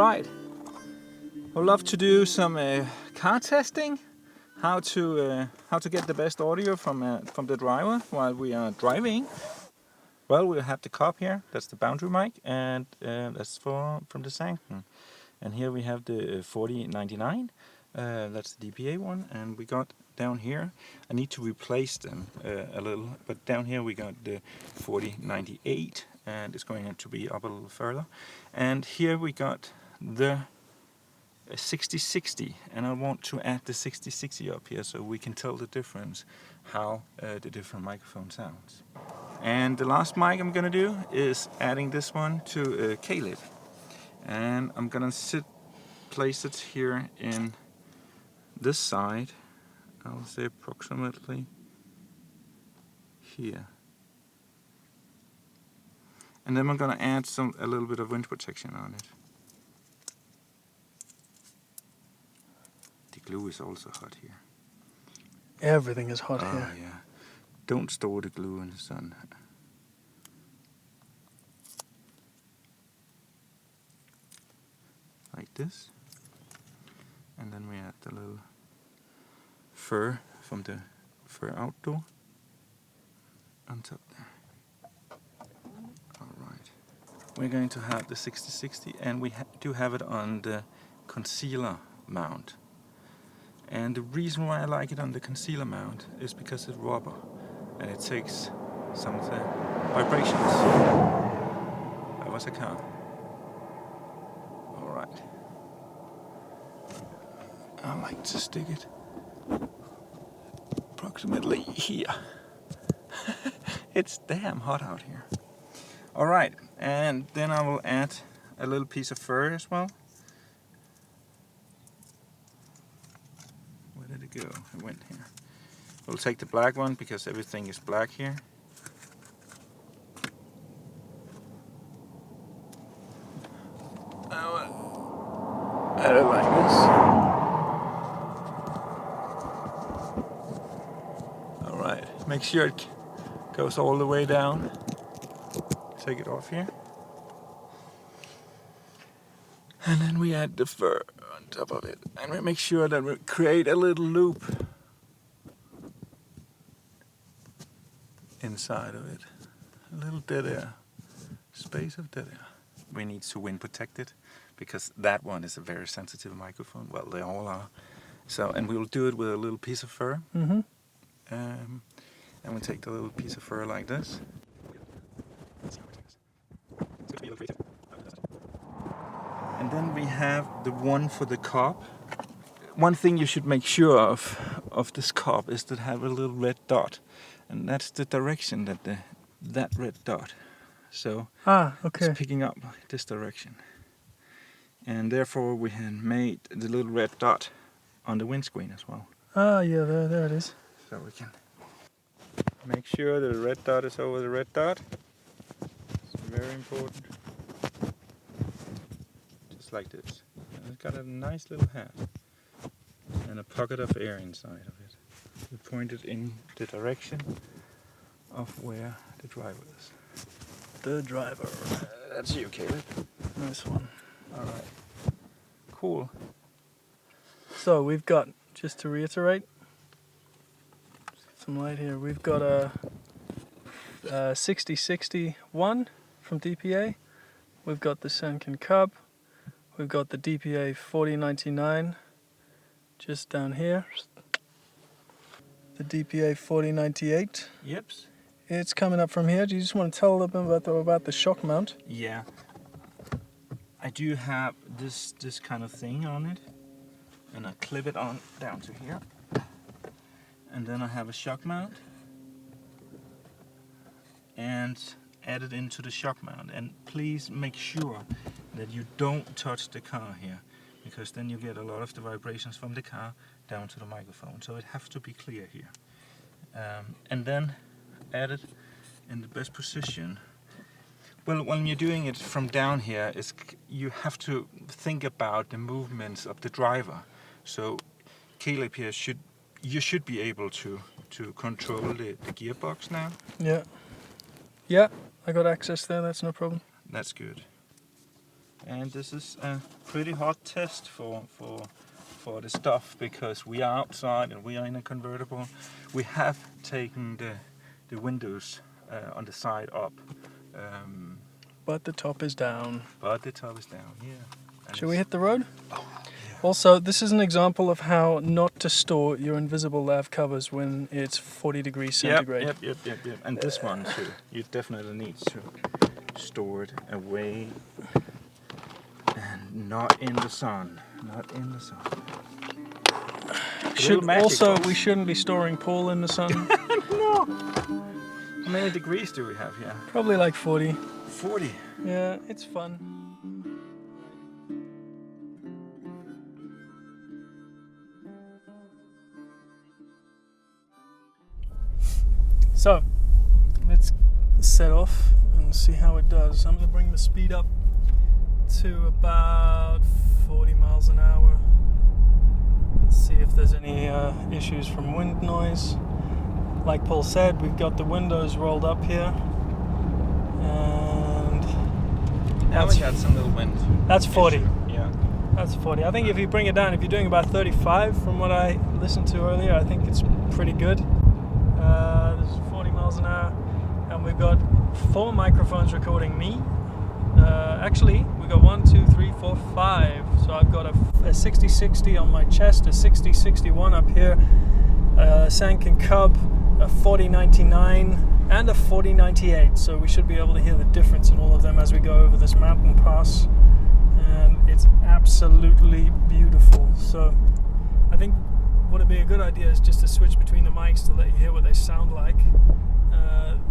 Alright, I'd love to do some car testing, how to get the best audio from the driver while we are driving. Well, we have the cop here, that's the boundary mic, and that's from the Sanken. And here we have the 4099, that's the DPA one, and we got down here, I need to replace them a little, but down here we got the 4098, and it's going to be up a little further. And here we got the 6060, and I want to add the 6060 up here so we can tell the difference, how the different microphone sounds. And the last mic I'm gonna do is adding this one to K-lid, and I'm gonna place it here in this side. I'll say approximately here, and then I'm gonna add a little bit of wind protection on it. The glue is also hot here. Everything is hot here. Oh yeah. Don't store the glue in the sun. Like this. And then we add the little fur from the fur outdoor on top there. Alright. We're going to have the 6060, and we do have it on the concealer mount. And the reason why I like it on the concealer mount is because it's rubber and it takes some of the vibrations. That was a car. Alright. I like to stick it approximately here. It's damn hot out here. Alright, and then I will add a little piece of fur as well. Where did it go? It went here. We'll take the black one because everything is black here. Add it like this. Alright, make sure it goes all the way down. Take it off here. And then we add the fur on top of it. And we make sure that we create a little loop inside of it. A little dead air. Space of dead air. We need to wind protect it because that one is a very sensitive microphone. Well, they all are. So, and we will do it with a little piece of fur. Mm-hmm. And we take the little piece of fur like this. And then we have the one for the cob. One thing you should make sure of this cob is to have a little red dot, and that's the direction that that red dot. So okay. It's picking up this direction, and therefore we had made the little red dot on the windscreen as well. Yeah, there it is. So we can make sure that the red dot is over the red dot. It's very important. Just like this. And it's got a nice little hat and a pocket of air inside of it. We point it in the direction of where the driver is. The driver. That's you, Caleb. Nice one. Alright. Cool. So we've got, just to reiterate, some light here. We've got a 6061 from DPA. We've got the Sanken Cub. We've got the DPA 4099 just down here. The DPA 4098. Yep. It's coming up from here. Do you just want to tell a little bit about the shock mount? Yeah. I do have this kind of thing on it, and I clip it on down to here. And then I have a shock mount and add it into the shock mount. And please make sure that you don't touch the car here, because then you get a lot of the vibrations from the car down to the microphone. So it has to be clear here. And then add it in the best position. Well, when you're doing it from down here, you have to think about the movements of the driver. So Caleb here you should be able to control the gearbox now. Yeah. Yeah, I got access there, that's no problem. That's good. and this is a pretty hot test for the stuff, because we are outside and we are in a convertible. We have taken the windows on the side up, But the top is down. but the top is down. Yeah. And Should we it's- hit the road? Oh, yeah. Also, this is an example of how not to store your invisible lav covers when it's 40 degrees centigrade. Yep. And this one too. You definitely need to store it away and not in the sun. Not in the sun. We shouldn't be storing Paul in the sun. No. How many degrees do we have here? Probably like 40. 40. Yeah, it's fun. So, let's set off and see how it does. I'm going to bring the speed up to about 40 miles an hour. See if there's any issues from wind noise. Like Paul said, we've got the windows rolled up here, and Now we got some little wind. that's 40. Yeah. That's 40. I think if you bring it down, if you're doing about 35 from what I listened to earlier, I think it's pretty good. This is 40 miles an hour, and we've got 4 microphones recording me. Actually, we got 1, 2, 3, 4, 5. So I've got a 60-60 on my chest, a 60-61 up here, a Sanken Cub, a 40-99, and a 40-98. So we should be able to hear the difference in all of them as we go over this mountain pass. And it's absolutely beautiful. So I think what would be a good idea is just to switch between the mics to let you hear what they sound like.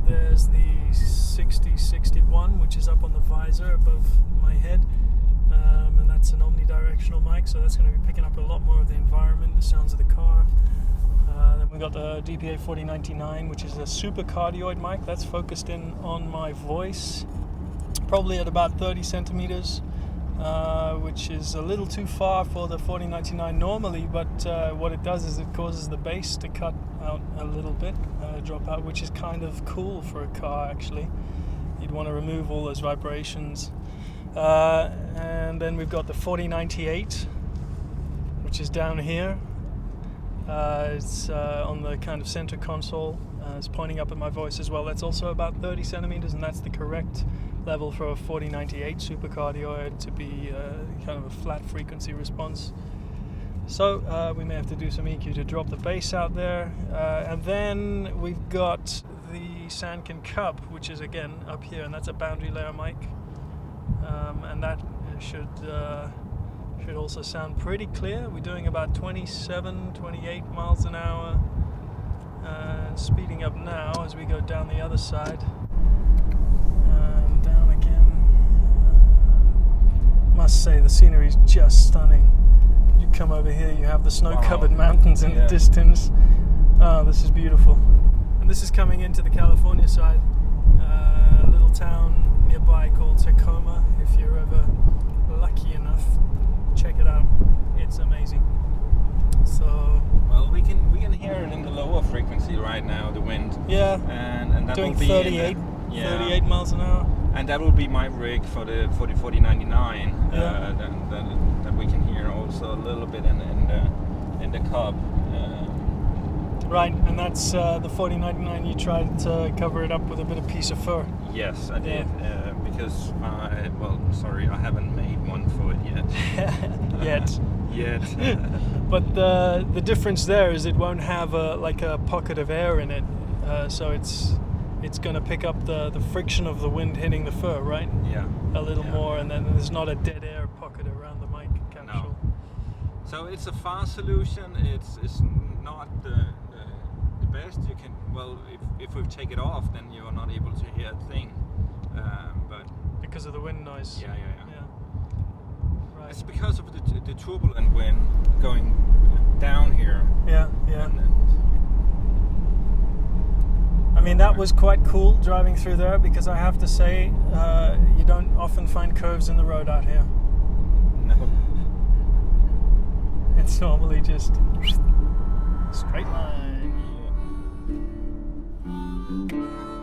There's the 60-61, which is up on the visor above my head, and that's an omnidirectional mic, so that's going to be picking up a lot more of the environment, the sounds of the car. Then we've got the DPA 4099, which is a super cardioid mic that's focused in on my voice, probably at about 30 centimeters. Which is a little too far for the 4099 normally, but what it does is it causes the bass to cut out a little bit, drop out, which is kind of cool for a car actually. You'd want to remove all those vibrations. And then we've got the 4098, which is down here. It's on the kind of center console. It's pointing up at my voice as well. That's also about 30 centimeters, and that's the correct level for a 4098 supercardioid to be kind of a flat frequency response. So we may have to do some EQ to drop the bass out there. And then we've got the Sanken Cub, which is again up here, and that's a boundary layer mic. And that should also sound pretty clear. We're doing about 27, 28 miles an hour. Speeding up now as we go down the other side. Down again. Must say the scenery is just stunning. You come over here, you have the snow-covered mountains in the distance. Oh, this is beautiful. And this is coming into the California side. A little town nearby called Tacoma. If you're ever lucky enough, check it out. It's amazing. So well, we can hear it in the lower frequency right now, the wind. Yeah. And that doing will be 38. 38 miles an hour. And that will be my rig for the 4099. Yeah. That we can hear also a little bit in the Cub. Right, and that's the 4099. You tried to cover it up with a bit of piece of fur. Yes, I did. Because I haven't made one for it yet. Yet. But the difference there is it won't have a pocket of air in it, so it's going to pick up the friction of the wind hitting the fur, right? Yeah. A little more, and then there's not a dead air pocket around the mic capsule. No. So it's a fast solution. It's not the best. You can if we take it off, then you are not able to hear a thing. But because of the wind noise. Yeah. Right. It's because of the turbulent wind going down here. Yeah. I mean, that was quite cool driving through there, because I have to say, you don't often find curves in the road out here. No. It's normally just straight line. Yeah.